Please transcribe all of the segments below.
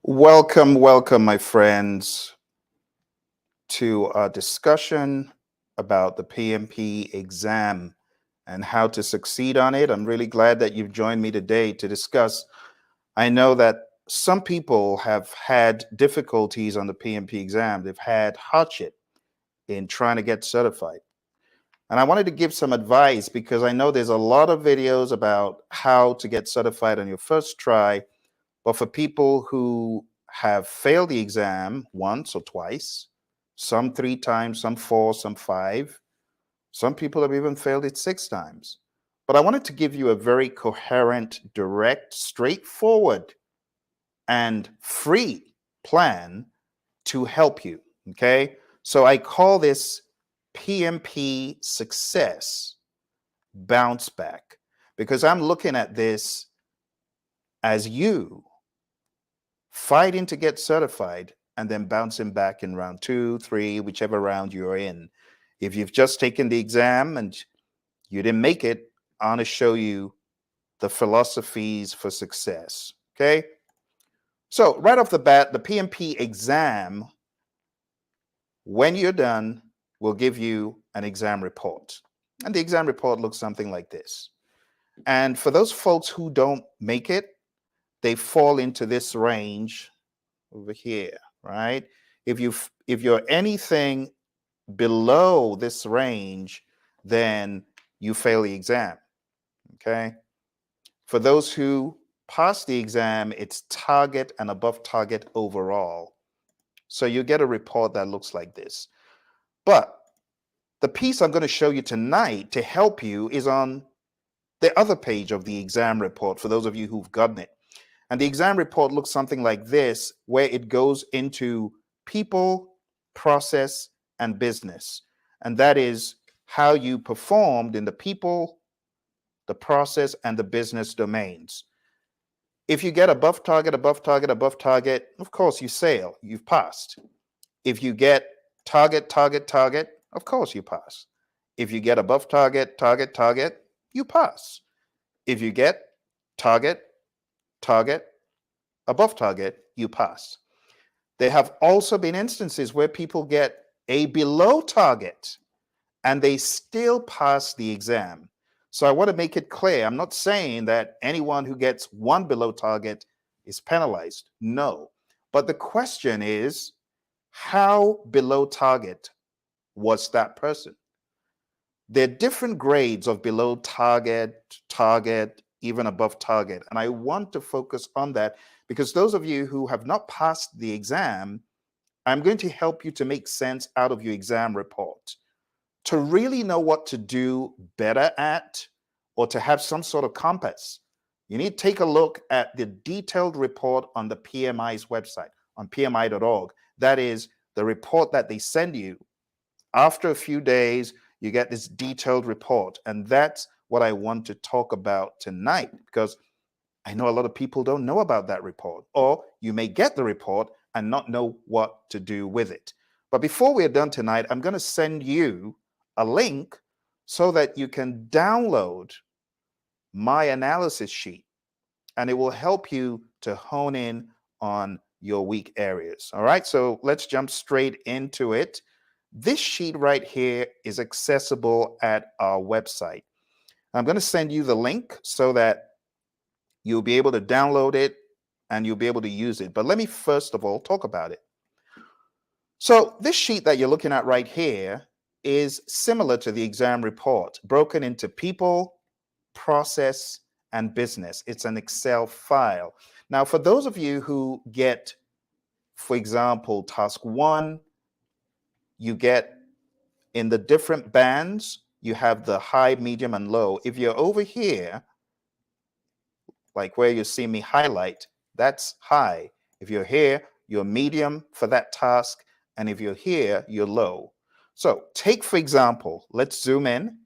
Welcome, my friends, to our discussion about the PMP exam and how to succeed on it. I'm really glad that you've joined me today to discuss. I know that some people have had difficulties on the PMP exam, they've had hardship in trying to get certified. And I wanted to give some advice because I know there's a lot of videos about how to get certified on your first try. But for people who have failed the exam once or twice, some 3 times, some 4, some 5, some people have even failed it 6 times. But I wanted to give you a very coherent, direct, straightforward, and free plan to help you. Okay. So I call this PMP Success Bounce Back because I'm looking at this as you fighting to get certified and then bouncing back in round 2, 3, whichever round you're in. If you've just taken the exam and you didn't make it, I want to show you the philosophies for success. Okay. So right off the bat, the PMP exam, when you're done, will give you an exam report. And the exam report looks something like this. And for those folks who don't make it, they fall into this range over here, right? If you're anything below this range, then you fail the exam. Okay. For those who pass the exam, it's target and above target overall. So you get a report that looks like this. But the piece I'm going to show you tonight to help you is on the other page of the exam report for those of you who've gotten it. And the exam report looks something like this, where it goes into people, process, and business. And that is how you performed in the people, the process, and the business domains. If you get above target, above target, above target, of course you sail, you've passed. If you get target, target, target, of course you pass. If you get above target, target, target, you pass. If you get target, target, above target, you pass. There have also been instances where people get a below target and they still pass the exam. So I want to make it clear, I'm not saying that anyone who gets 1 below target is penalized. No. But the question is, how below target was that person? There are different grades of below target, target, even above target. And I want to focus on that because those of you who have not passed the exam, I'm going to help you to make sense out of your exam report. To really know what to do better at, or to have some sort of compass, you need to take a look at the detailed report on the PMI's website, on pmi.org. That is the report that they send you. After a few days, you get this detailed report. And that's what I want to talk about tonight, because I know a lot of people don't know about that report, or you may get the report and not know what to do with it. But before we're done tonight, I'm going to send you a link so that you can download my analysis sheet, and it will help you to hone in on your weak areas. All right, so let's jump straight into it. This sheet right here is accessible at our website. I'm going to send you the link so that you'll be able to download it and you'll be able to use it. But let me first of all talk about it. So this sheet that you're looking at right here is similar to the exam report, broken into people, process, and business. It's an Excel file. Now, for those of you who get, for example, task 1, you get in the different bands, you have the high, medium, and low. If you're over here, like where you see me highlight, that's high. If you're here, you're medium for that task. And if you're here, you're low. So take, for example, let's zoom in.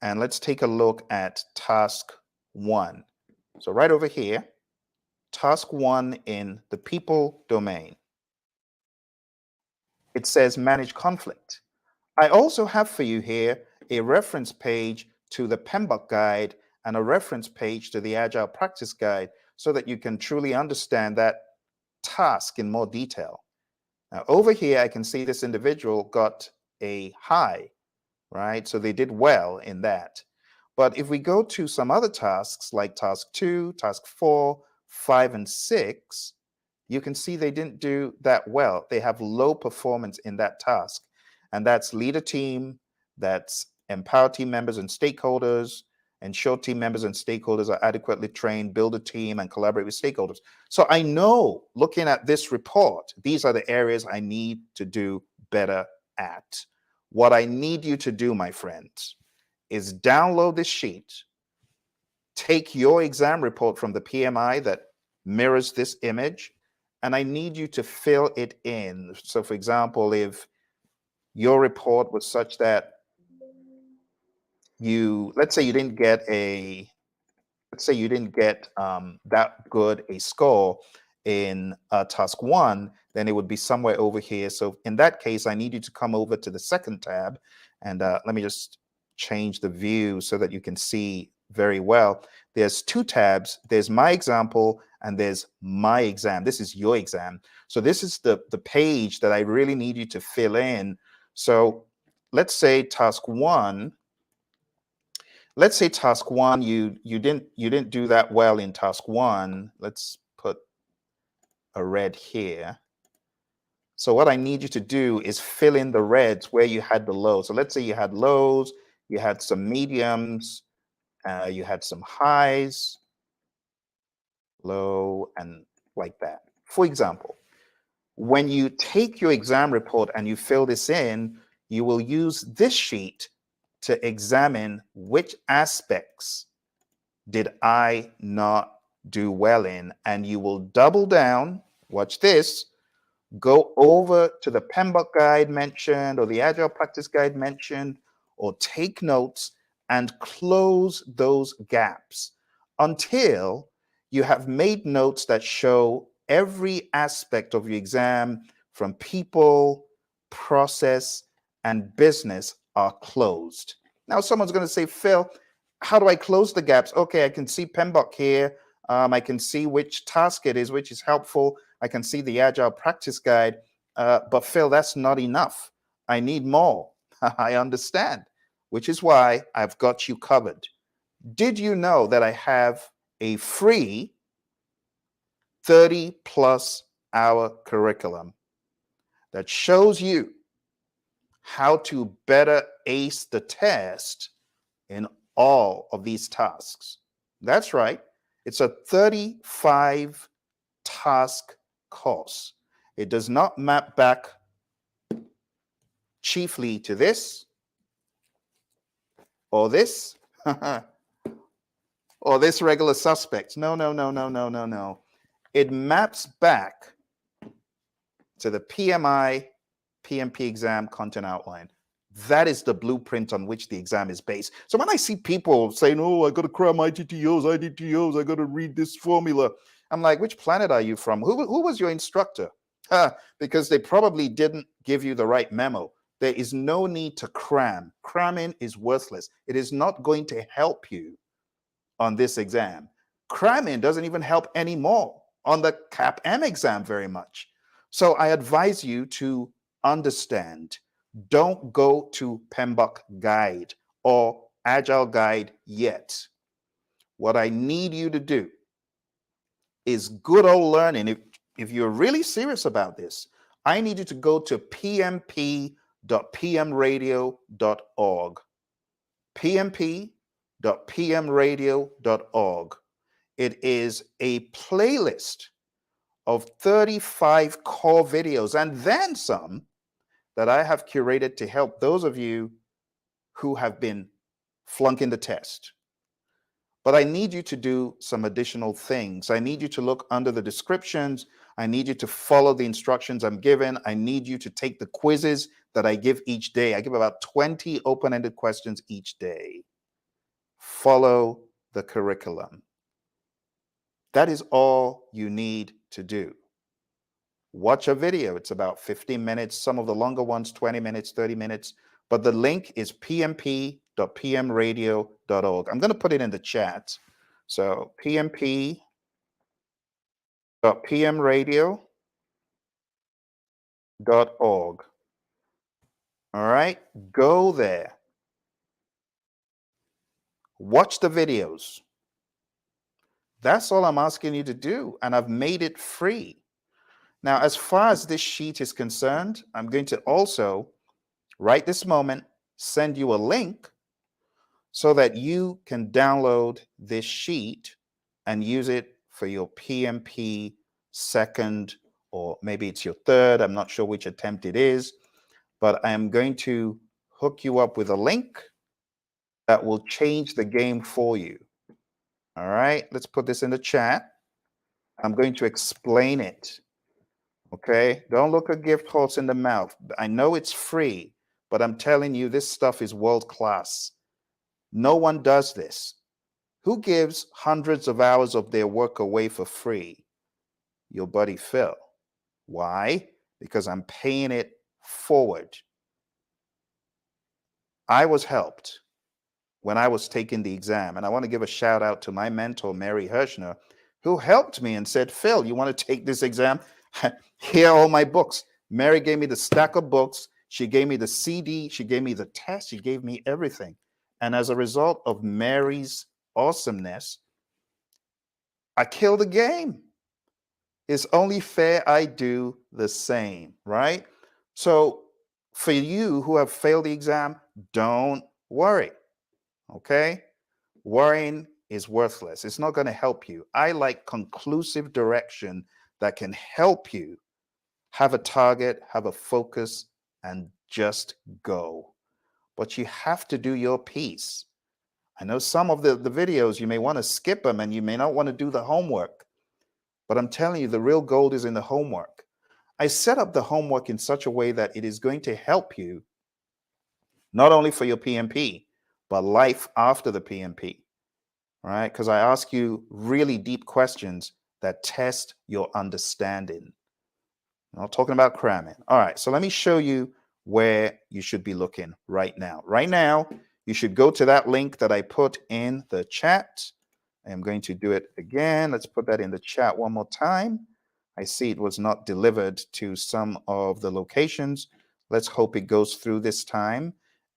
And let's take a look at task 1. So right over here, task 1 in the people domain. It says manage conflict. I also have for you here a reference page to the PMBOK guide and a reference page to the Agile practice guide. so that you can truly understand that task in more detail. Now, over here, I can see this individual got a high, right? So they did well in that. But if we go to some other tasks like task 2, task 4, 5, and 6, you can see they didn't do that well. They have low performance in that task. And that's lead a team, that's empower team members and stakeholders, ensure team members and stakeholders are adequately trained, build a team, and collaborate with stakeholders. So I know, looking at this report, these are the areas I need to do better at. What I need you to do, my friends, is download this sheet, take your exam report from the PMI that mirrors this image, and I need you to fill it in. So for example, if your report was such that let's say you didn't get that good a score in task 1, then it would be somewhere over here. So in that case, I need you to come over to the second tab, and let me just change the view so that you can see very well. There's 2 tabs. There's my example and there's my exam. This is your exam. So this is the page that I really need you to fill in. So let's say task 1. Let's say task 1, you didn't do that well in task 1. Let's put a red here. So what I need you to do is fill in the reds where you had the lows. So let's say you had lows, you had some mediums, you had some highs, low, and like that. For example, when you take your exam report and you fill this in, you will use this sheet to examine which aspects did I not do well in, and you will double down, watch this, go over to the PMBOK guide mentioned or the Agile Practice Guide mentioned, or take notes and close those gaps until you have made notes that show every aspect of your exam from people, process, and business are closed. Now, someone's going to say, Phil, how do I close the gaps? Okay, I can see PMBOK here. I can see which task it is, which is helpful. I can see the Agile Practice Guide. But Phil, that's not enough. I need more. I understand, which is why I've got you covered. Did you know that I have a free 30+ hour curriculum that shows you how to better ace the test in all of these tasks? That's right. It's a 35 task course. It does not map back chiefly to this or this or this regular suspect. No, no, no, no, no, no, no. It maps back to the PMI PMP exam content outline. That is the blueprint on which the exam is based. So when I see people saying, oh, I got to cram ITTOs, IDTOs, I got to read this formula, I'm like, which planet are you from? Who was your instructor? Because they probably didn't give you the right memo. There is no need to cram. Cramming is worthless. It is not going to help you on this exam. Cramming doesn't even help anymore on the CAPM exam very much. So I advise you to understand. Don't go to PMBOK Guide or Agile Guide yet. What I need you to do is good old learning. If you're really serious about this, I need you to go to pmp.pmradio.org. pmp.pmradio.org. It is a playlist of 35 core videos and then some that I have curated to help those of you who have been flunking the test. But I need you to do some additional things. I need you to look under the descriptions. I need you to follow the instructions I'm given. I need you to take the quizzes that I give each day. I give about 20 open-ended questions each day. Follow the curriculum. That is all you need to do. Watch a video. It's about 15 minutes. Some of the longer ones, 20 minutes, 30 minutes. But the link is pmp.pmradio.org. I'm going to put it in the chat. So pmp.pmradio.org. pmradio.org. All right, go there, watch the videos. That's all I'm asking you to do, and I've made it free. Now, as far as this sheet is concerned, I'm going to also, right this moment, send you a link so that you can download this sheet and use it for your PMP second, or maybe it's your third. I'm not sure which attempt it is, but I am going to hook you up with a link that will change the game for you. All right, let's put this in the chat. I'm going to explain it. Okay, don't look a gift horse in the mouth. I know it's free, but I'm telling you, this stuff is world class. No one does this. Who gives hundreds of hours of their work away for free? Your buddy Phil. Why? Because I'm paying it forward. I was helped when I was taking the exam, and I want to give a shout out to my mentor, Mary Hirschner, who helped me and said, Phil, you want to take this exam? Here are all my books. Mary gave me the stack of books. She gave me the CD. She gave me the test. She gave me everything. And as a result of Mary's awesomeness, I killed the game. It's only fair I do the same, right? So for you who have failed the exam, don't worry, okay? Worrying is worthless. It's not going to help you. I like conclusive direction that can help you have a target, have a focus, and just go. But you have to do your piece. I know some of the videos, you may want to skip them and you may not want to do the homework. But I'm telling you, the real gold is in the homework. I set up the homework in such a way that it is going to help you not only for your PMP, but life after the PMP, right? Because I ask you really deep questions that test your understanding. I'm not talking about cramming. All right, so let me show you where you should be looking right now. Right now, you should go to that link that I put in the chat. I am going to do it again. Let's put that in the chat one more time. I see it was not delivered to some of the locations. Let's hope it goes through this time.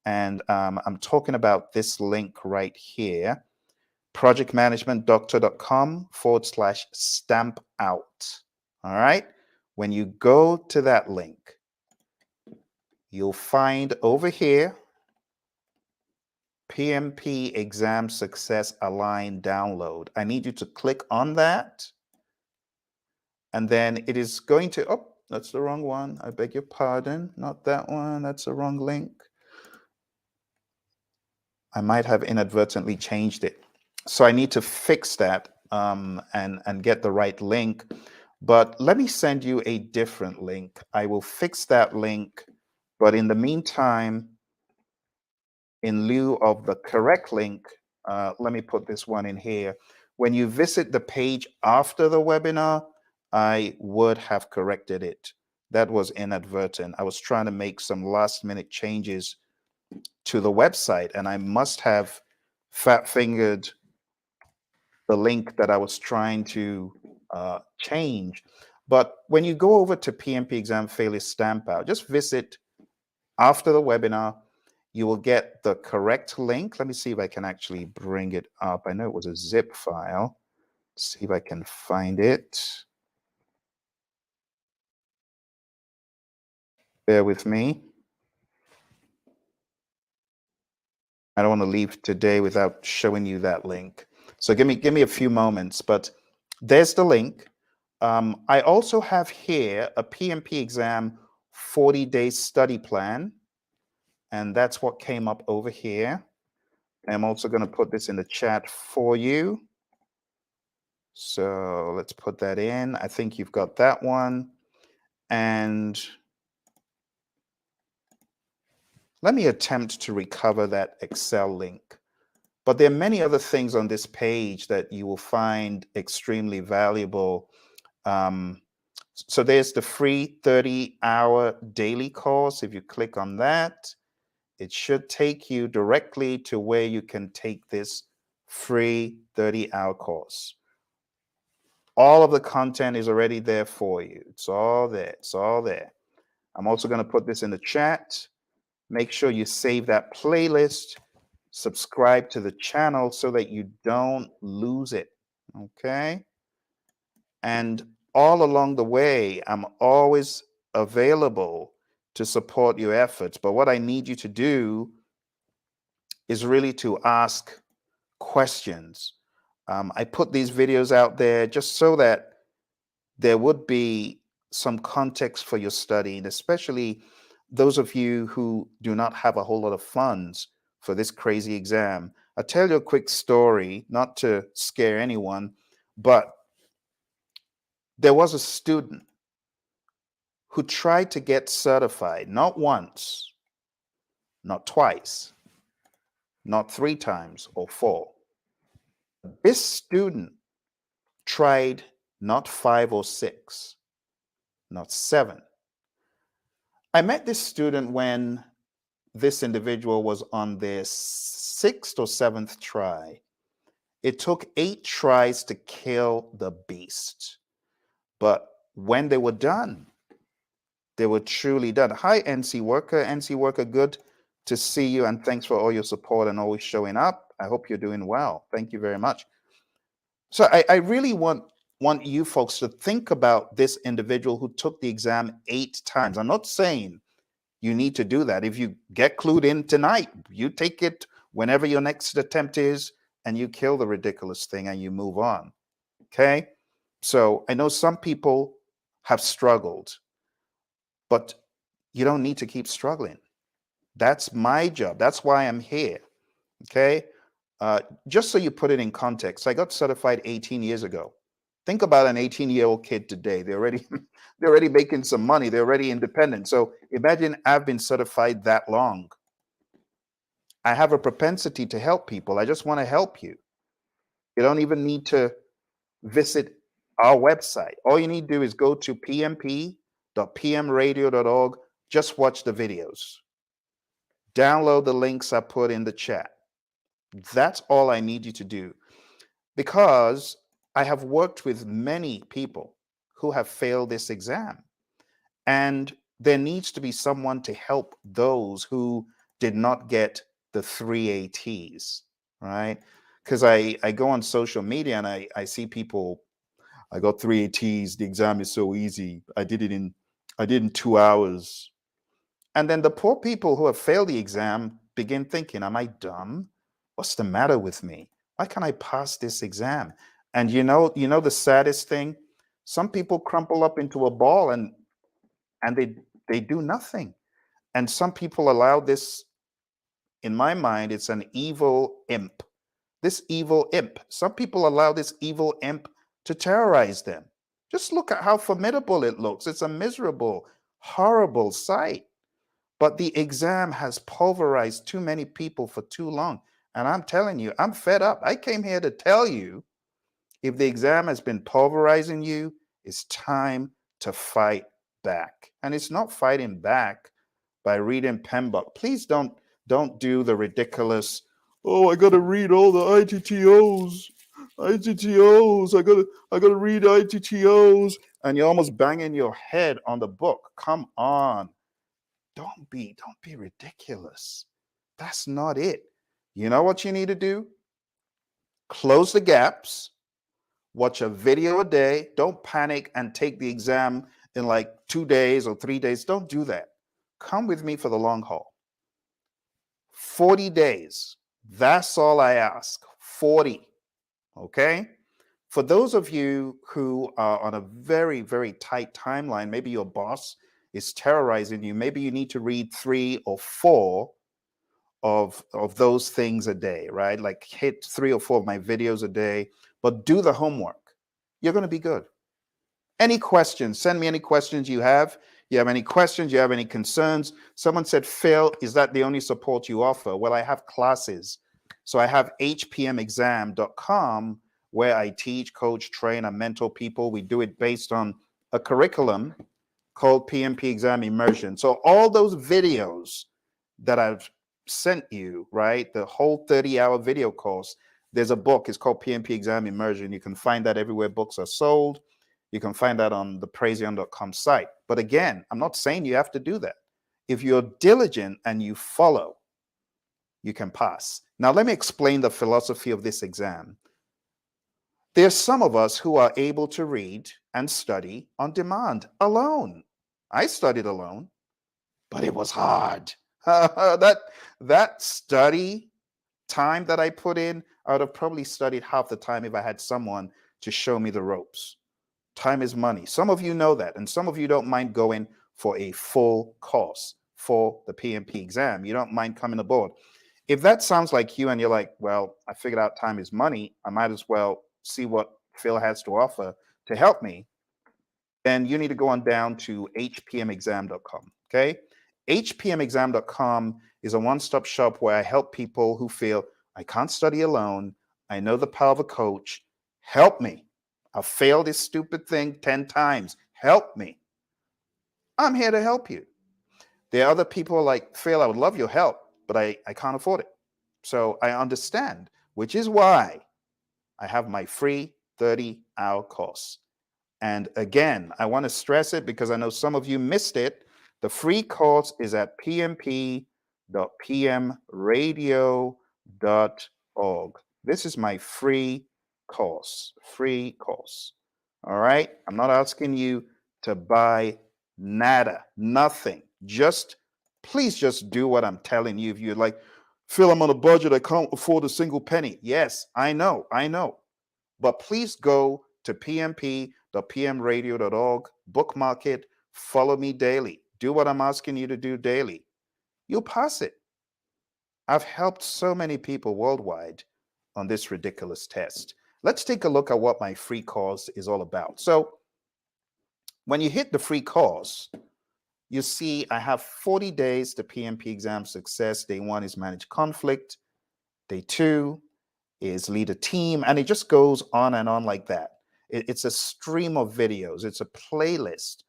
And I'm talking about this link right here, projectmanagementdoctor.com/stamp out. All right. When you go to that link, you'll find over here PMP Exam Success Align download. I need you to click on that. And then it is going to, oh, that's the wrong one. I beg your pardon. Not that one. That's the wrong link. I might have inadvertently changed it. So I need to fix that and get the right link. But let me send you a different link. I will fix that link. But in the meantime, in lieu of the correct link, let me put this one in here. When you visit the page after the webinar, I would have corrected it. That was inadvertent. I was trying to make some last minute changes to the website, and I must have fat fingered the link that I was trying to change. But when you go over to PMP Exam Failure Stamp Out, just visit after the webinar. You will get the correct link. Let me see if I can actually bring it up. I know it was a zip file. See if I can find it. Bear with me. I don't want to leave today without showing you that link. So give me a few moments, but there's the link. I also have here a PMP exam 40-day study plan, and that's what came up over here. I'm also going to put this in the chat for you. So let's put that in. I think you've got that one. And let me attempt to recover that Excel link. But there are many other things on this page that you will find extremely valuable. So there's the free 30-hour daily course. If you click on that, it should take you directly to where you can take this free 30-hour course. All of the content is already there for you. It's all there. It's all there. I'm also going to put this in the chat. Make sure you save that playlist, subscribe to the channel so that you don't lose it. Okay? And all along the way, I'm always available to support your efforts. But what I need you to do is really to ask questions. I put these videos out there just so that there would be some context for your studying, especially those of you who do not have a whole lot of funds for this crazy exam. I'll tell you a quick story, not to scare anyone, but there was a student who tried to get certified, not once, not twice, not 3 times or 4. This student tried not 5 or 6, not 7. I met this student when this individual was on their 6th or 7th try. It took 8 tries to kill the beast. But when they were done, they were truly done. Hi, NC Worker. NC Worker, good to see you, and thanks for all your support and always showing up. I hope you're doing well. Thank you very much. So I really want you folks to think about this individual who took the exam 8 times. I'm not saying you need to do that. If you get clued in tonight, you take it whenever your next attempt is, and you kill the ridiculous thing and you move on. Okay? So I know some people have struggled, but you don't need to keep struggling. That's my job. That's why I'm here. Okay? Just so you put it in context, I got certified 18 years ago. Think about an 18-year-old kid today. They're already making some money. They're already independent. So imagine I've been certified that long. I have a propensity to help people. I just want to help you. You don't even need to visit our website. All you need to do is go to pmp.pmradio.org. Just watch the videos. Download the links I put in the chat. That's all I need you to do, because I have worked with many people who have failed this exam, and there needs to be someone to help those who did not get the 3 ATs, right? Because I go on social media and I see people, I got 3 ATs, the exam is so easy. I did it in 2 hours. And then the poor people who have failed the exam begin thinking, am I dumb? What's the matter with me? Why can't I pass this exam? And you know the saddest thing? Some people crumple up into a ball and they do nothing. And some people allow this, in my mind, it's an evil imp. This evil imp. Some people allow this evil imp to terrorize them. Just look at how formidable it looks. It's a miserable, horrible sight. But the exam has pulverized too many people for too long. And I'm telling you, I'm fed up. I came here to tell you, if the exam has been pulverizing you, it's time to fight back. And it's not fighting back by reading PMBOK. Please don't do the ridiculous, oh, I got to read all the ITTOs. I gotta read ITTOs, and you're almost banging your head on the book. Come on. Don't be ridiculous. That's not it. You know what you need to do? Close the gaps, watch a video a day. Don't panic and take the exam in like 2 days or 3 days. Don't do that. Come with me for the long haul. 40 days. That's all I ask. 40. Okay? For those of you who are on a very, very tight timeline, maybe your boss is terrorizing you. Maybe you need to read 3 or 4 of those things a day, right? Like hit 3 or 4 of my videos a day, but do the homework. You're going to be good. Any questions? Send me any questions you have. You have any questions? You have any concerns? Someone said, Phil, is that the only support you offer? Well, I have classes. So I have hpmexam.com, where I teach, coach, train, and mentor people. We do it based on a curriculum called PMP Exam Immersion. So all those videos that I've sent you, right, the whole 30-hour video course, There's a book, it's called PMP Exam Immersion. You can find that everywhere books are sold. You can find that on the Praizion.com site. But again, I'm not saying you have to do that. If you're diligent and you follow, you can pass. Now, let me explain the philosophy of this exam. There's some of us who are able to read and study on demand alone. I studied alone, but it was hard. that study time that I put in, I would have probably studied half the time if I had someone to show me the ropes. Time is money. Some of you know that, and some of you don't mind going for a full course for the PMP exam. You don't mind coming aboard. If that sounds like you and you're like, well, I figured out time is money, I might as well see what Phil has to offer to help me, then you need to go on down to hpmexam.com. Okay. hpmexam.com is a one-stop shop where I help people who feel I can't study alone. I know the power of a coach. Help me. I've failed this stupid thing 10 times. Help me. I'm here to help you. There are other people like, Phil, I would love your help, but I can't afford it. So I understand, which is why I have my free 30-hour course. And again, I want to stress it because I know some of you missed it. The free course is at pmp.pmradio.org. This is my free course. All right. I'm not asking you to buy nada, nothing. Please just do what I'm telling you. If you're like, Phil, I'm on a budget, I can't afford a single penny. Yes, I know. But please go to pmp.pmradio.org, bookmark it, follow me daily. Do what I'm asking you to do daily. You'll pass it. I've helped so many people worldwide on this ridiculous test. Let's take a look at what my free course is all about. So when you hit the free course, you see I have 40 days to PMP Exam Success. Day 1 is manage conflict. Day 2 is lead a team, and it just goes on and on like that. It's a stream of videos. It's a playlist,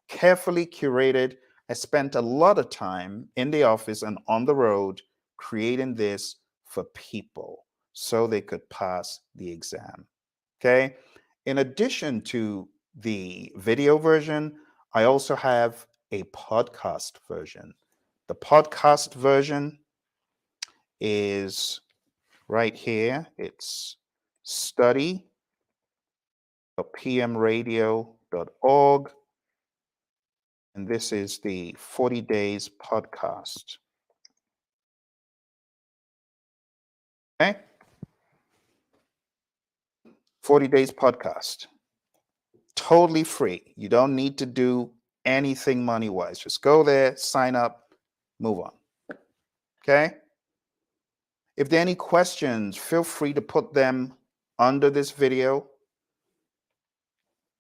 carefully curated. I spent a lot of time in the office and on the road creating this for people so they could pass the exam. Okay. In addition to the video version, I also have a podcast version. The podcast version is right here. It's study.pmradio.org. And this is the 40 days podcast. Okay. 40 days podcast. Totally free. You don't need to do anything money-wise. Just go there, sign up, move on. Okay. If there are any questions, feel free to put them under this video.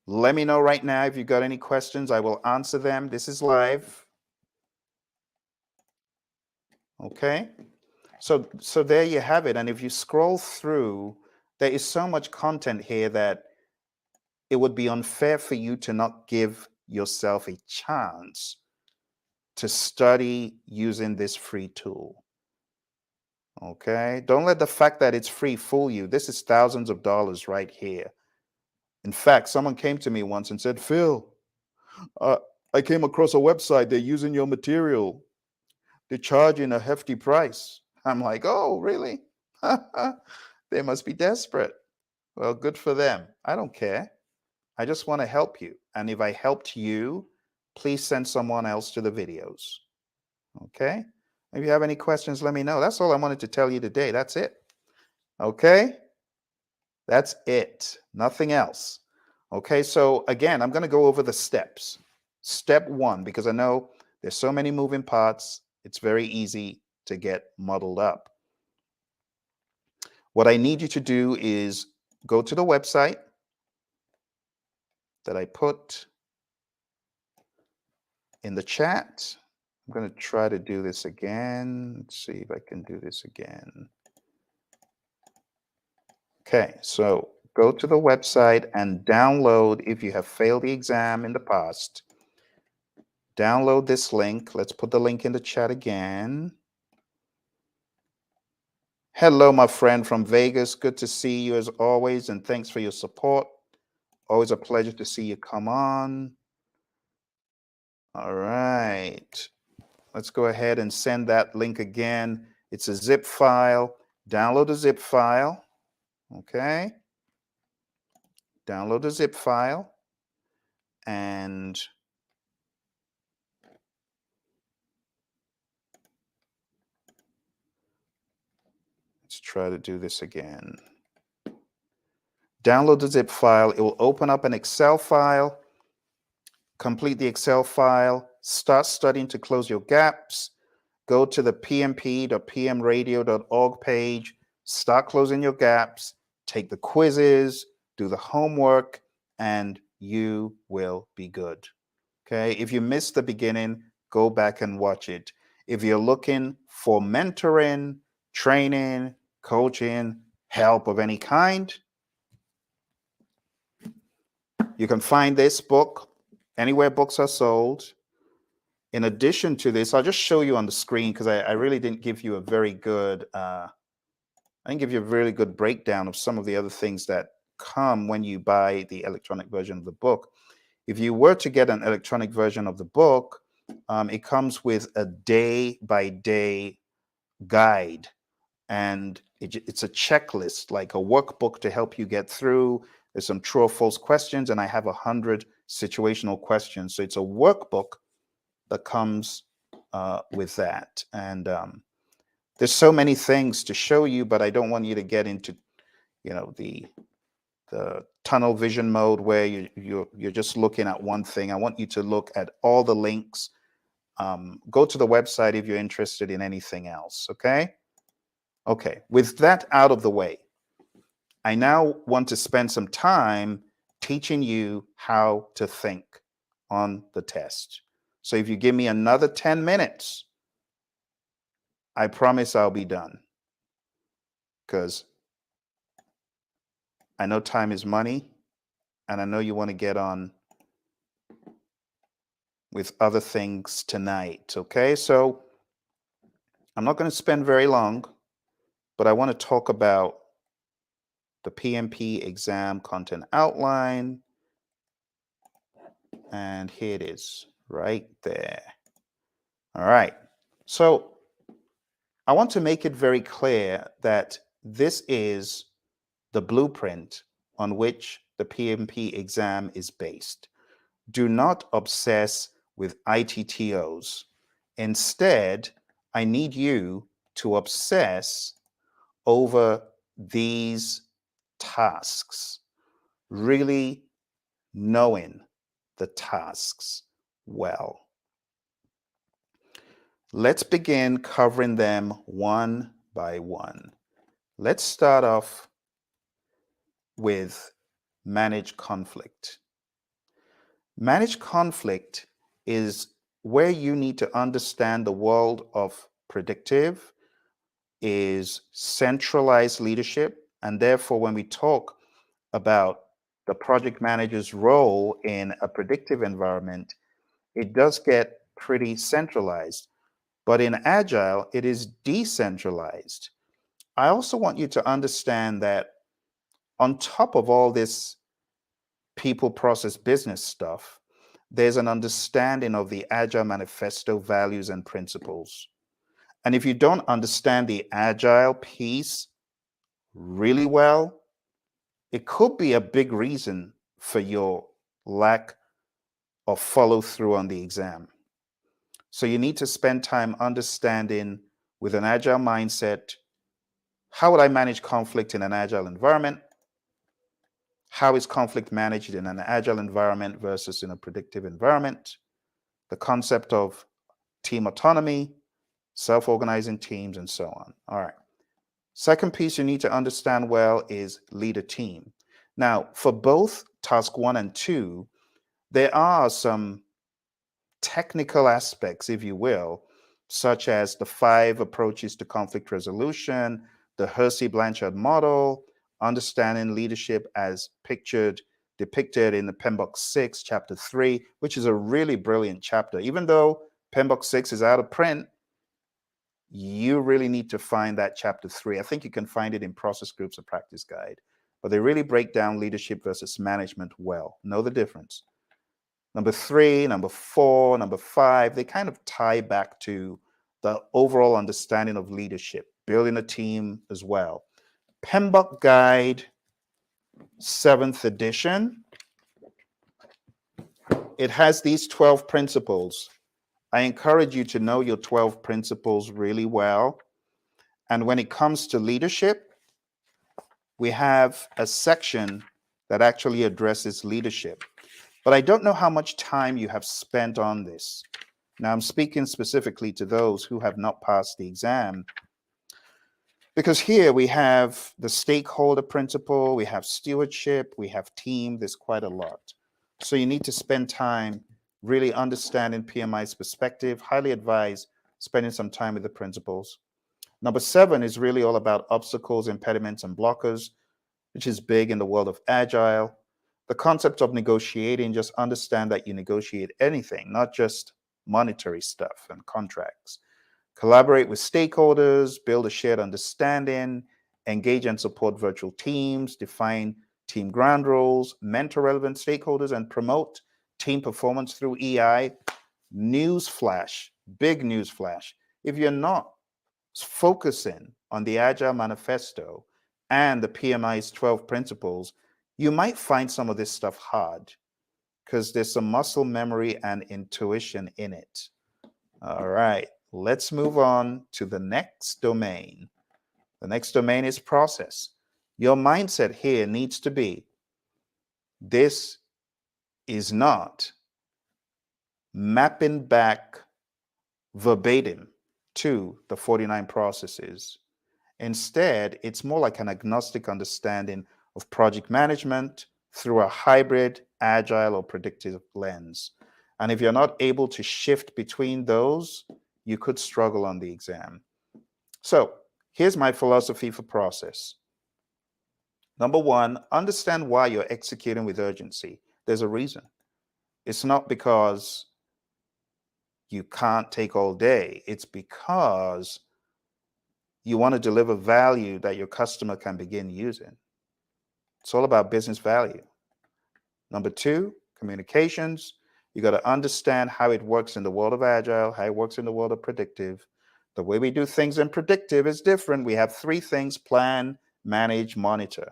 Let me know right now if you got any questions. I will answer them. This is live. Okay. So there you have it. And if you scroll through, there is so much content here that it would be unfair for you to not give yourself a chance to study using this free tool. Okay. Don't let the fact that it's free fool you. This is thousands of dollars right here. In fact, someone came to me once and said, Phil, I came across a website. They're using your material. They're charging a hefty price. I'm like, oh, really? They must be desperate. Well, good for them. I don't care. I just want to help you. And if I helped you, please send someone else to the videos. Okay? If you have any questions, let me know. That's all I wanted to tell you today. That's it. Okay? That's it. Nothing else. Okay, so again, I'm going to go over the steps. Step 1, because I know there's so many moving parts, it's very easy to get muddled up. What I need you to do is go to the website that I put in the chat. I'm going to try to do this again. Let's see if I can do this again. Okay, so go to the website and download, if you have failed the exam in the past, download this link. Let's put the link in the chat again. Hello, my friend from Vegas. Good to see you as always, and thanks for your support. Always a pleasure to see you come on. All right. Let's go ahead and send that link again. It's a zip file. Download the zip file. Okay. Download the zip file. And let's try to do this again. Download the zip file. It will open up an Excel file. Complete the Excel file. Start studying to close your gaps. Go to the pmp.pmradio.org page. Start closing your gaps. Take the quizzes. Do the homework. And you will be good. Okay. If you missed the beginning, go back and watch it. If you're looking for mentoring, training, coaching, help of any kind, you can find this book anywhere books are sold. In addition to this, I'll just show you on the screen because I really didn't give you a very good, breakdown of some of the other things that come when you buy the electronic version of the book. If you were to get an electronic version of the book, it comes with a day-by-day guide, and it's a checklist, like a workbook to help you get through. There's some true or false questions, and I have 100 situational questions. So it's a workbook that comes with that. And there's so many things to show you, but I don't want you to get into, the tunnel vision mode where you're just looking at one thing. I want you to look at all the links. Go to the website if you're interested in anything else. Okay. With that out of the way, I now want to spend some time teaching you how to think on the test. So if you give me another 10 minutes, I promise I'll be done, because I know time is money, and I know you want to get on with other things tonight. Okay, so I'm not going to spend very long, but I want to talk about the PMP exam content outline. And here it is right there. All right. So I want to make it very clear that this is the blueprint on which the PMP exam is based. Do not obsess with ITTOs. Instead, I need you to obsess over these tasks, really knowing the tasks well. Let's begin covering them one by one. Let's start off with manage conflict. Manage conflict is where you need to understand the world of predictive, is centralized leadership, and therefore when we talk about the project manager's role in a predictive environment, it does get pretty centralized. But in Agile, it is decentralized. I also want you to understand that on top of all this people, process, business stuff, there's an understanding of the Agile Manifesto values and principles. And if you don't understand the Agile piece really well, it could be a big reason for your lack of follow through on the exam. So you need to spend time understanding, with an Agile mindset, how would I manage conflict in an Agile environment? How is conflict managed in an Agile environment versus in a predictive environment? The concept of team autonomy, self-organizing teams, and so on. All right. Second piece you need to understand well is lead a team. Now, for both task 1 and 2, there are some technical aspects, if you will, such as the 5 approaches to conflict resolution, the Hersey-Blanchard model, understanding leadership as depicted in the PMBOK 6, chapter 3, which is a really brilliant chapter. Even though PMBOK 6 is out of print, you really need to find that chapter 3. I think you can find it in Process Groups, a practice guide, but they really break down leadership versus management well. Know the difference. Number 3, number 4, number 5, they kind of tie back to the overall understanding of leadership, building a team as well. PMBOK Guide, 7th edition. It has these 12 principles. I encourage you to know your 12 principles really well. And when it comes to leadership, we have a section that actually addresses leadership. But I don't know how much time you have spent on this. Now, I'm speaking specifically to those who have not passed the exam, because here we have the stakeholder principle, we have stewardship, we have team, there's quite a lot. So you need to spend time really understanding PMI's perspective. Highly advise spending some time with the principles. Number 7 is really all about obstacles, impediments, and blockers, which is big in the world of Agile. The concept of negotiating, just understand that you negotiate anything, not just monetary stuff and contracts. Collaborate with stakeholders, build a shared understanding, engage and support virtual teams, define team ground rules, mentor relevant stakeholders, and promote team performance through EI. Newsflash, big newsflash. If you're not focusing on the Agile Manifesto and the PMI's 12 principles, you might find some of this stuff hard because there's some muscle memory and intuition in it. All right, let's move on to the next domain. The next domain is process. Your mindset here needs to be, this is not mapping back verbatim to the 49 processes. Instead, it's more like an agnostic understanding of project management through a hybrid, agile, or predictive lens. And if you're not able to shift between those, you could struggle on the exam. So here's my philosophy for process. Number 1, understand why you're executing with urgency. There's a reason. It's not because you can't take all day. It's because you want to deliver value that your customer can begin using. It's all about business value. Number 2, communications. You got to understand how it works in the world of Agile, how it works in the world of predictive. The way we do things in predictive is different. We have 3 things: plan, manage, monitor.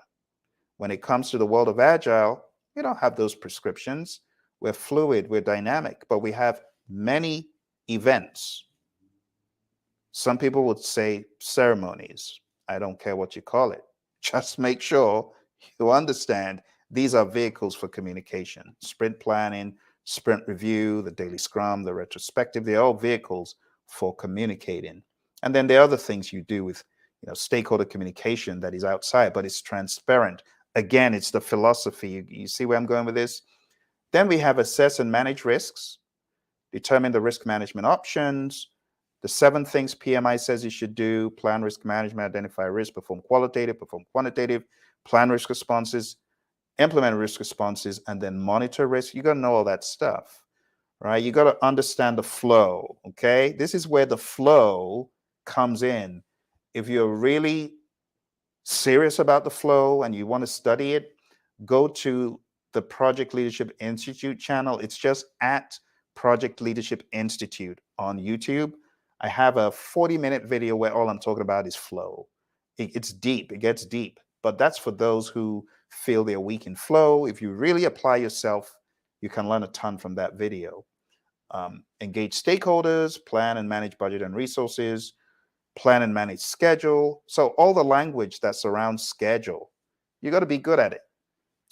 When it comes to the world of Agile, we don't have those prescriptions. We're fluid, we're dynamic, but we have many events. Some people would say ceremonies. I don't care what you call it. Just make sure you understand these are vehicles for communication. Sprint planning, sprint review, the daily scrum, the retrospective, they're all vehicles for communicating. And then there are other things you do with stakeholder communication that is outside, but it's transparent. Again, it's the philosophy. You see where I'm going with this? Then we have assess and manage risks, determine the risk management options, the 7 things PMI says you should do: plan risk management, identify risk, perform qualitative, perform quantitative, plan risk responses, implement risk responses, and then monitor risk. You got to know all that stuff, right? You got to understand the flow, okay? This is where the flow comes in. If you're really serious about the flow and you want to study it, go to the Project Leadership Institute channel. It's just at Project Leadership Institute on YouTube. I have a 40-minute video where all I'm talking about is flow. It's deep, it gets deep, but that's for those who feel they're weak in flow. If you really apply yourself, you can learn a ton from that video. Engage stakeholders, plan and manage budget and resources, plan and manage schedule. So all the language that surrounds schedule, you got to be good at it.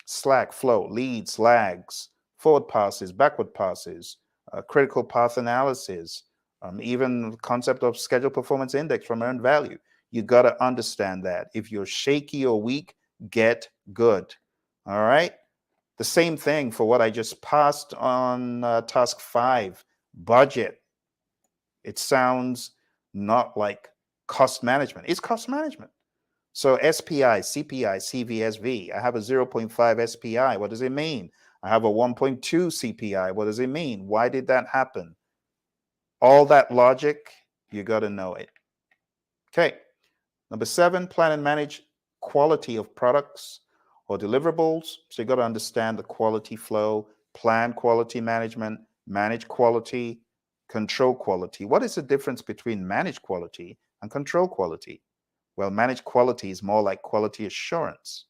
Slack, flow, leads, lags, forward passes, backward passes, critical path analysis, even the concept of schedule performance index from earned value. You got to understand that. If you're shaky or weak, get good. All right. The same thing for what I just passed on task 5, budget. It sounds not like cost management. It's cost management. So SPI, CPI, CVSV. I have a 0.5 SPI. What does it mean? I have a 1.2 CPI. What does it mean? Why did that happen? All that logic, you got to know it. Okay. Number 7, plan and manage quality of products or deliverables. So you got to understand the quality flow, plan quality management, manage quality, control quality. What is the difference between manage quality and control quality? Well, manage quality is more like quality assurance.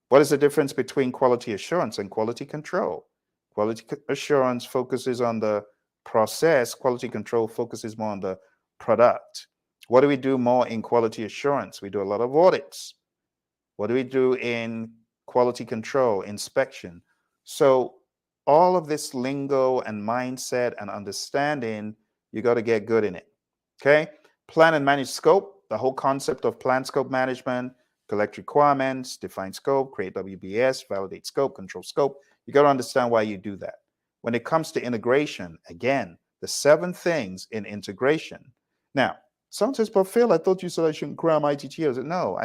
What is the difference between quality assurance and quality control? Quality assurance focuses on the process, quality control focuses more on the product. What do we do more in quality assurance? We do a lot of audits. What do we do in quality control, inspection? So all of this lingo and mindset and understanding, you got to get good in it. Okay. Plan and manage scope, the whole concept of plan scope management, collect requirements, define scope, create WBS, validate scope, control scope. You got to understand why you do that. When it comes to integration, again, the 7 things in integration. Now, someone says, but Phil, I thought you said I shouldn't cram ITTOs. No,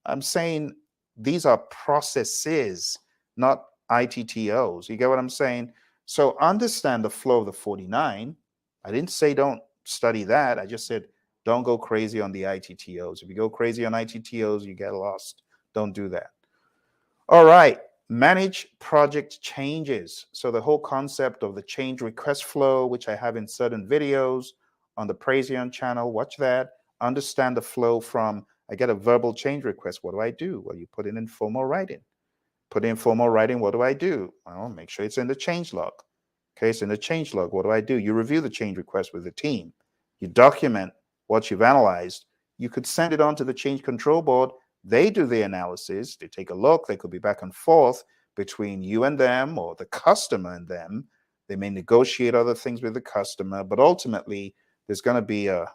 I'm saying these are processes, not ITTOs. You get what I'm saying? So understand the flow of the 49. I didn't say don't study that. I just said don't go crazy on the ITTOs. If you go crazy on ITTOs, you get lost. Don't do that. All right. Manage project changes. So the whole concept of the change request flow, which I have in certain videos on the Praizion channel, watch that. Understand the flow from I get a verbal change request. What do I do? Well, you put it in formal writing. Put in formal writing. What do I do? Well, make sure it's in the change log. Okay, it's in the change log. What do I do? You review the change request with the team. You document what you've analyzed. You could send it on to the change control board. They do the analysis. They take a look. They could be back and forth between you and them or the customer and them. They may negotiate other things with the customer, but ultimately there's going to be a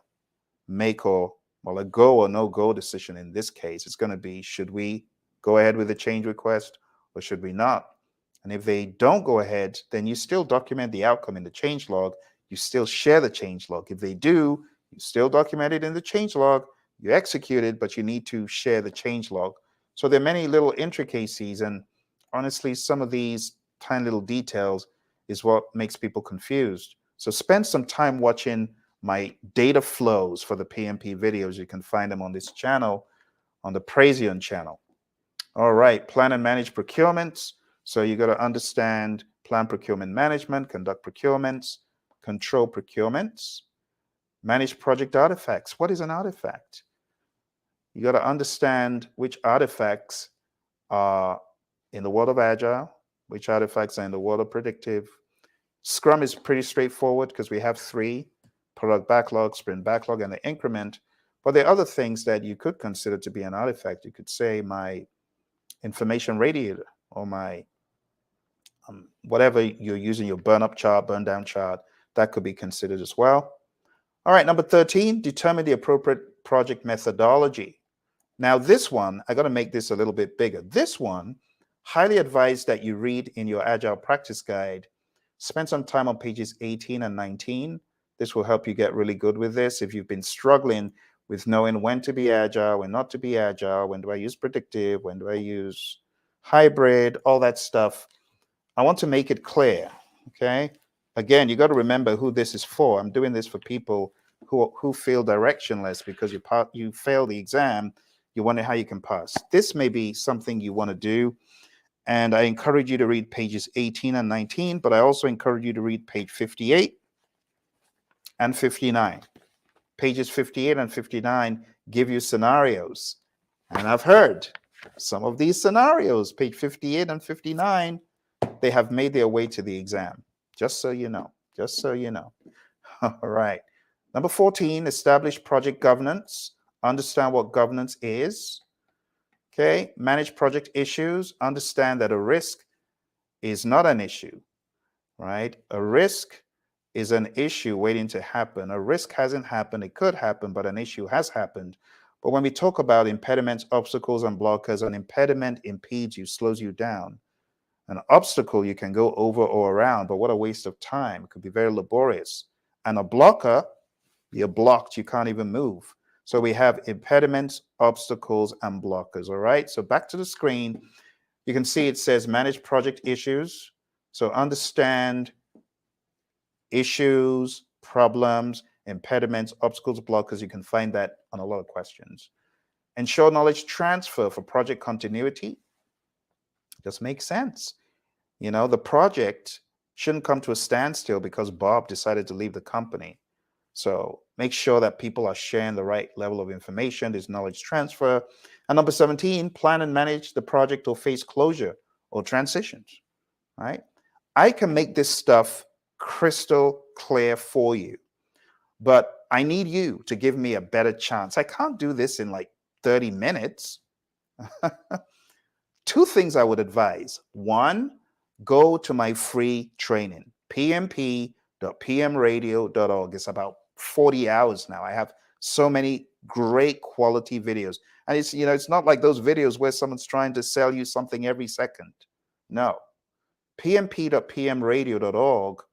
a go or no go decision. In this case, it's going to be, should we go ahead with the change request or should we not? And if they don't go ahead, then you still document the outcome in the change log. You still share the change log. If they do, you still document it in the change log. You execute it, but you need to share the change log. So there are many little intricacies, and honestly, some of these tiny little details is what makes people confused. So spend some time watching my data flows for the PMP videos. You can find them on this channel, on the Praizion channel. All right, plan and manage procurements. So you got to understand plan procurement management, conduct procurements, control procurements, manage project artifacts. What is an artifact? You got to understand which artifacts are in the world of Agile, which artifacts are in the world of predictive. Scrum is pretty straightforward because we have 3, product backlog, sprint backlog, and the increment. But there are other things that you could consider to be an artifact. You could say my information radiator or my whatever you're using, your burn up chart, burn down chart, that could be considered as well. All right, number 13, determine the appropriate project methodology. Now this one, I got to make this a little bit bigger. This one, highly advised that you read in your Agile practice guide. Spend some time on pages 18 and 19. This will help you get really good with this. If you've been struggling with knowing when to be Agile, when not to be Agile, when do I use predictive, when do I use hybrid, all that stuff, I want to make it clear, okay? Again, you got to remember who this is for. I'm doing this for people who feel directionless because you fail the exam. You wonder how you can pass. This may be something you want to do, and I encourage you to read pages 18 and 19, but I also encourage you to read page 58 and 59. Pages 58 and 59 give you scenarios, and I've heard some of these scenarios, page 58 and 59, they have made their way to the exam. Just so you know. Just so you know. All right. Number 14, establish project governance. Understand what governance is. Okay. Manage project issues. Understand that a risk is not an issue, right? A risk is an issue waiting to happen. A risk hasn't happened. It could happen, but an issue has happened. But when we talk about impediments, obstacles, and blockers, an impediment impedes you, slows you down. An obstacle you can go over or around, but what a waste of time. It could be very laborious. And a blocker, you're blocked, you can't even move. So we have impediments, obstacles, and blockers, all right? So back to the screen, you can see it says manage project issues. So understand issues, problems, impediments, obstacles, blockers. You can find that on a lot of questions. Ensure knowledge transfer for project continuity. Just makes sense. The project shouldn't come to a standstill because Bob decided to leave the company. So make sure that people are sharing the right level of information. There's knowledge transfer. And number 17, plan and manage the project or face closure or transitions, right? I can make this stuff crystal clear for you, but I need you to give me a better chance. I can't do this in like 30 minutes. Two things I would advise. One, go to my free training, pmp.pmradio.org. It's about 40 hours now. I have so many great quality videos. And it's not like those videos where someone's trying to sell you something every second. No. pmp.pmradio.org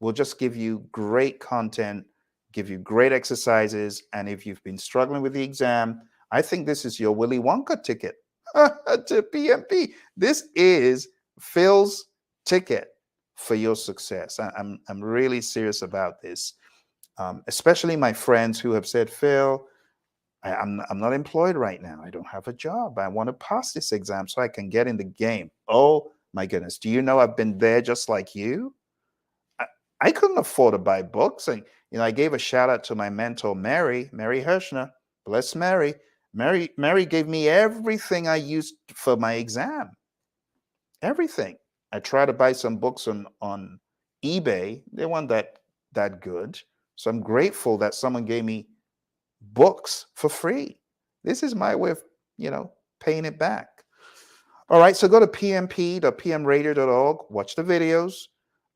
will just give you great content, give you great exercises. And if you've been struggling with the exam, I think this is your Willy Wonka ticket to PMP. This is Phil's ticket for your success. I'm really serious about this, especially my friends who have said, Phil, I'm not employed right now. I don't have a job. I want to pass this exam so I can get in the game. Oh my goodness. Do you know I've been there just like you? I couldn't afford to buy books. And, I gave a shout out to my mentor, Mary Hirschner. Bless Mary. Mary gave me everything I used for my exam. Everything. I tried to buy some books on eBay. They weren't that good. So I'm grateful that someone gave me books for free. This is my way of, paying it back. All right, so go to pmp.pmradio.org, watch the videos,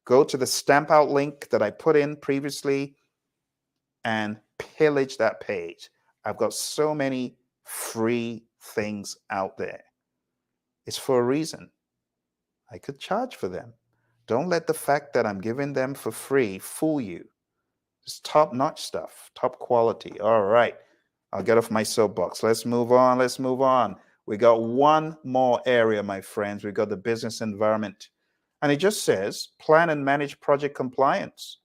go to the stamp out link that I put in previously, and pillage that page. I've got so many free things out there. It's for a reason. I could charge for them. Don't let the fact that I'm giving them for free fool you. It's top-notch stuff, top quality. All right, I'll get off my soapbox. Let's move on. We got one more area, my friends. We got the business environment. And it just says, plan and manage project compliance.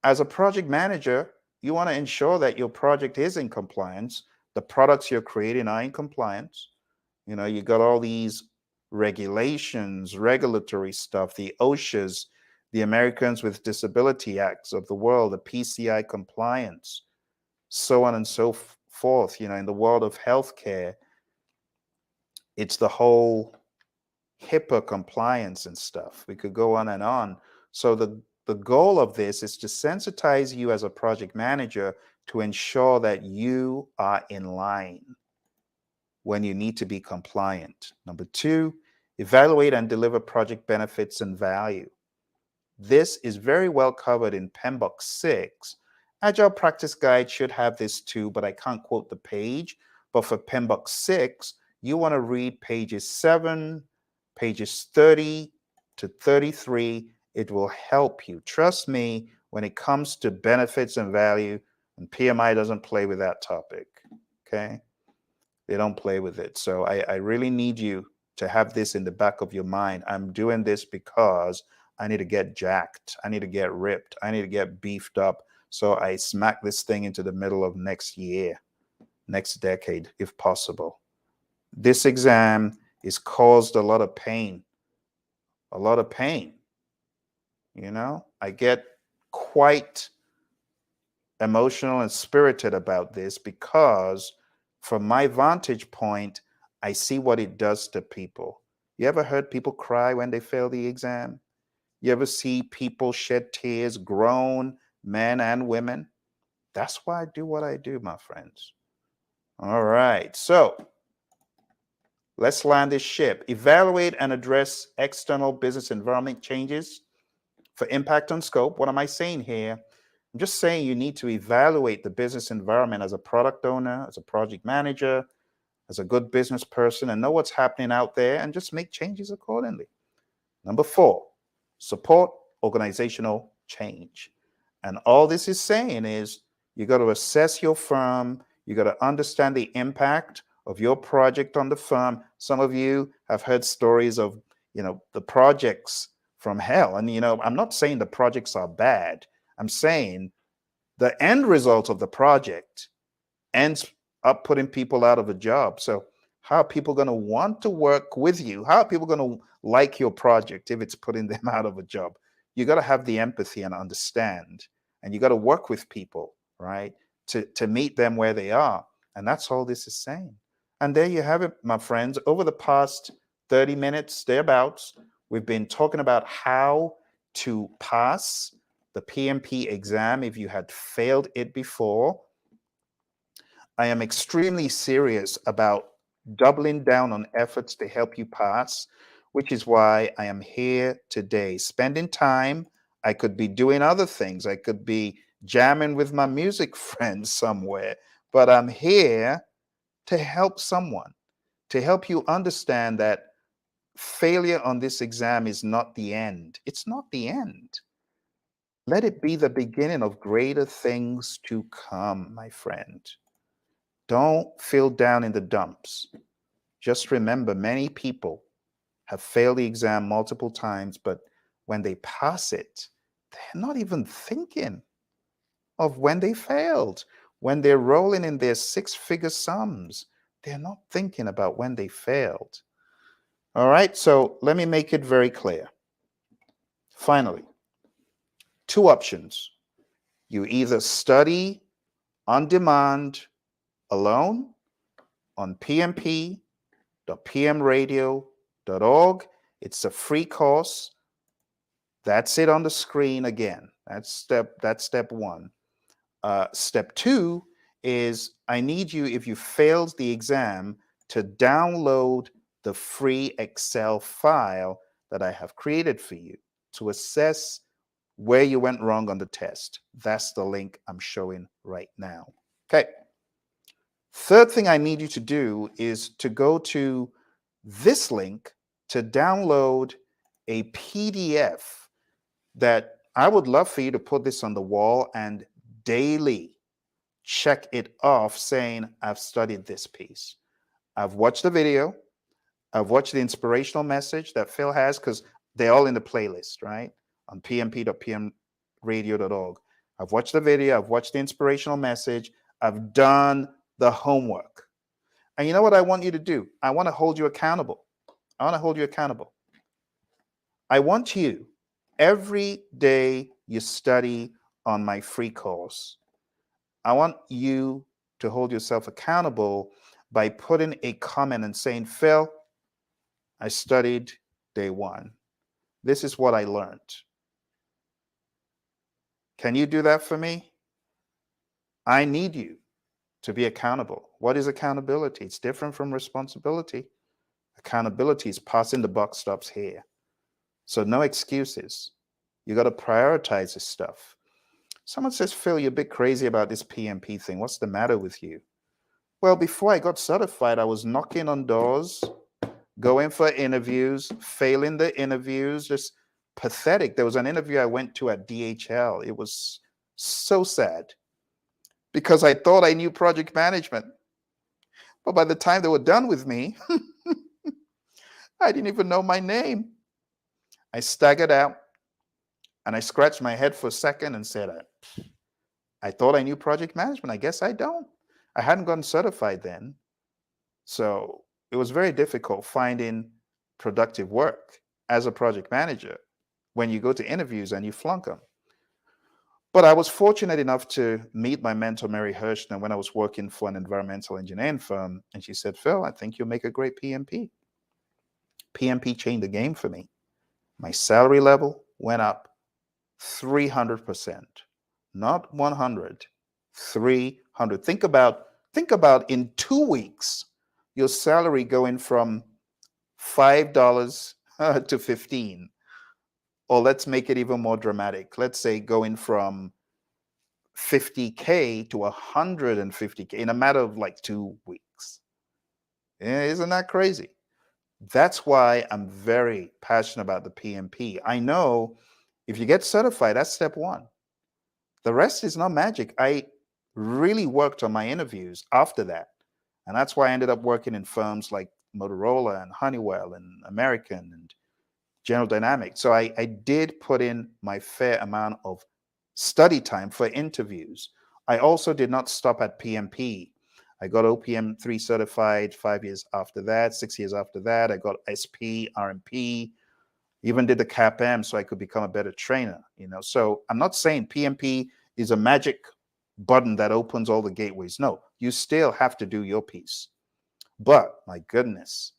As a project manager, you want to ensure that your project is in compliance. The products you're creating are in compliance. You got all these regulations, regulatory stuff, the OSHAs, the Americans with Disability Acts of the world, the PCI compliance, so on and so forth. In the world of healthcare, it's the whole HIPAA compliance and stuff. We could go on and on. So the goal of this is to sensitize you as a project manager to ensure that you are in line when you need to be compliant. Number two, evaluate and deliver project benefits and value. This is very well covered in PMBOK 6. Agile Practice Guide should have this too, but I can't quote the page. But for PMBOK 6, you want to read pages 7, pages 30 to 33. It will help you. Trust me, when it comes to benefits and value, and PMI doesn't play with that topic, okay? They don't play with it. So I really need you to have this in the back of your mind. I'm doing this because I need to get jacked. I need to get ripped. I need to get beefed up. So I smack this thing into the middle of next year, next decade, if possible. This exam is caused a lot of pain. A lot of pain. I get quite emotional and spirited about this because from my vantage point, I see what it does to people. You ever heard people cry when they fail the exam? You ever see people shed tears, grown men and women? That's why I do what I do, my friends. All right, so let's land this ship. Evaluate and address external business environment changes for impact on scope. What am I saying here? I'm just saying you need to evaluate the business environment as a product owner, as a project manager, as a good business person, and know what's happening out there and just make changes accordingly. Number 4, support organizational change. And all this is saying is you got to assess your firm. You got to understand the impact of your project on the firm. Some of you have heard stories of, the projects from hell. And, I'm not saying the projects are bad. I'm saying The end result of the project ends up putting people out of a job. So how are people going to want to work with you? How are people going to like your project if it's putting them out of a job? You got to have the empathy and understand, and you got to work with people, right? To meet them where they are. And that's all this is saying. And there you have it, my friends. Over the past 30 minutes, thereabouts, we've been talking about how to pass the PMP exam if you had failed it before. I am extremely serious about doubling down on efforts to help you pass, which is why I am here today. Spending time, I could be doing other things. I could be jamming with my music friends somewhere, but I'm here to help someone, to help you understand that failure on this exam is not the end. It's not the end. Let it be the beginning of greater things to come, my friend. Don't feel down in the dumps. Just remember, many people have failed the exam multiple times, but when they pass it, they're not even thinking of when they failed. When they're rolling in their six-figure sums, they're not thinking about when they failed. All right, so let me make it very clear. Finally, two options. You either study on demand alone on pmp.pmradio.org. It's a free course. That's it on the screen again. That's step one. Step two is I need you, if you failed the exam, to download the free Excel file that I have created for you to assess where you went wrong on the test. That's the link I'm showing right now. Okay. Third thing I need you to do is to go to this link to download a PDF that I would love for you to put this on the wall and daily check it off saying, I've studied this piece. I've watched the video. I've watched the inspirational message that Phil has, because they're all in the playlist, right? On pmp.pmradio.org. I've watched the video. I've watched the inspirational message. I've done the homework. And you know what I want you to do? I want to hold you accountable. I want to hold you accountable. I want you, every day you study on my free course, I want you to hold yourself accountable by putting a comment and saying, Phil, I studied day one. This is what I learned. Can you do that for me? I need you to be accountable. What is accountability? It's different from responsibility. Accountability is passing the buck stops here. So no excuses. You got to prioritize this stuff. Someone says, Phil, you're a bit crazy about this PMP thing. What's the matter with you? Well, before I got certified, I was knocking on doors, going for interviews, failing the interviews, just pathetic. There was an interview I went to at DHL. It was so sad because I thought I knew project management. But by the time they were done with me, I didn't even know my name. I staggered out and I scratched my head for a second and said, I thought I knew project management. I guess I don't. I hadn't gotten certified then. So it was very difficult finding productive work as a project manager when you go to interviews and you flunk them. But I was fortunate enough to meet my mentor, Mary Hirschner, when I was working for an environmental engineering firm. And she said, Phil, I think you'll make a great PMP. PMP changed the game for me. My salary level went up 300%, not 100, 300. Think about in 2 weeks, your salary going from $5 to 15. Or let's make it even more dramatic. Let's say going from 50K to 150K in a matter of like 2 weeks. Isn't that crazy? That's why I'm very passionate about the PMP. I know if you get certified, that's step one. The rest is not magic. I really worked on my interviews after that. And that's why I ended up working in firms like Motorola and Honeywell and American and General Dynamics. So I did put in my fair amount of study time for interviews. I also did not stop at PMP. I got OPM 3 certified 5 years after that, 6 years after that. I got SP, RMP, even did the CAPM so I could become a better trainer. So I'm not saying PMP is a magic button that opens all the gateways. No, you still have to do your piece. But my goodness,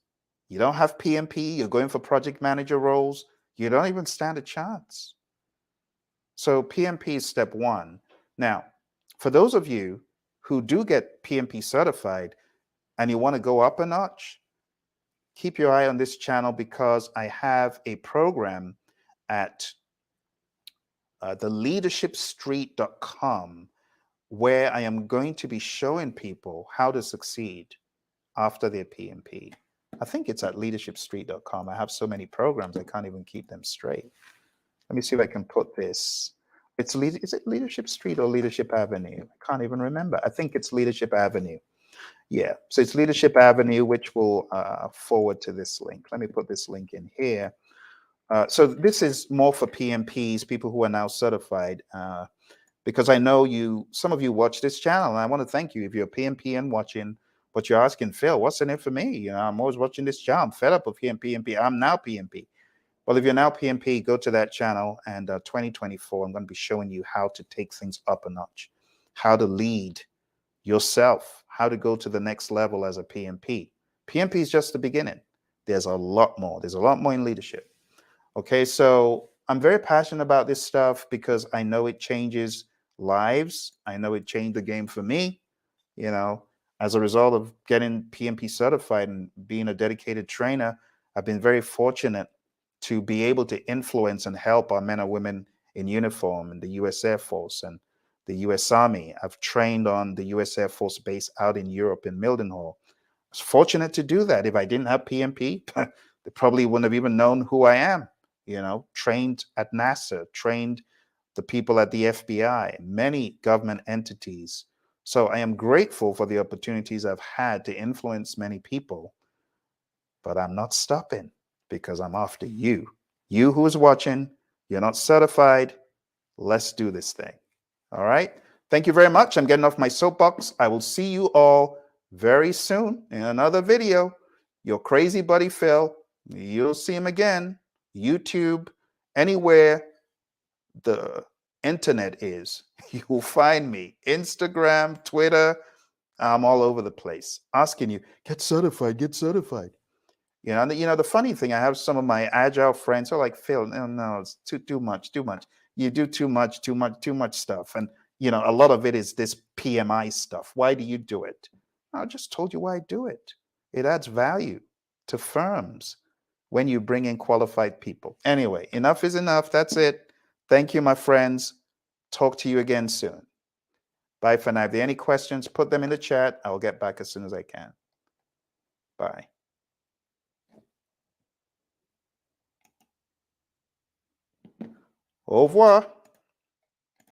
you don't have PMP, you're going for project manager roles, you don't even stand a chance. So PMP is step one. Now, for those of you who do get PMP certified and you want to go up a notch, keep your eye on this channel because I have a program at theleadershipstreet.com where I am going to be showing people how to succeed after their PMP. I think it's at leadershipstreet.com. I have so many programs, I can't even keep them straight. Let me see if I can put this. Is it Leadership Street or Leadership Avenue? I can't even remember. I think it's Leadership Avenue. Yeah, so it's Leadership Avenue, which will forward to this link. Let me put this link in here. So this is more for PMPs, people who are now certified, because I know some of you watch this channel, and I want to thank you. If you're a PMP and watching, but you're asking, Phil, what's in it for me? I'm always watching this channel. I'm fed up of PMP. I'm now PMP. Well, if you're now PMP, go to that channel, and 2024, I'm going to be showing you how to take things up a notch, how to lead yourself, how to go to the next level as a PMP. PMP is just the beginning. There's a lot more. There's a lot more in leadership. Okay, so I'm very passionate about this stuff because I know it changes lives. I know it changed the game for me, as a result of getting PMP certified and being a dedicated trainer. I've been very fortunate to be able to influence and help our men and women in uniform in the U.S. Air Force and the U.S. Army. I've trained on the U.S. Air Force base out in Europe in Mildenhall. I was fortunate to do that. If I didn't have PMP, they probably wouldn't have even known who I am. Trained at NASA, trained the people at the FBI, many government entities. So I am grateful for the opportunities I've had to influence many people, but I'm not stopping because I'm after you. You who is watching, you're not certified. Let's do this thing. All right. Thank you very much. I'm getting off my soapbox. I will see you all very soon in another video. Your crazy buddy Phil. You'll see him again. YouTube, anywhere the internet is, you will find me. Instagram, Twitter, I'm all over the place asking you, get certified, get certified. The funny thing, I have some of my agile friends who are like, Phil, no, it's too much. You do too much stuff. And, a lot of it is this PMI stuff. Why do you do it? I just told you why I do it. It adds value to firms when you bring in qualified people. Anyway, enough is enough. That's it. Thank you, my friends. Talk to you again soon. Bye for now. If there are any questions, put them in the chat. I will get back as soon as I can. Bye. Au revoir.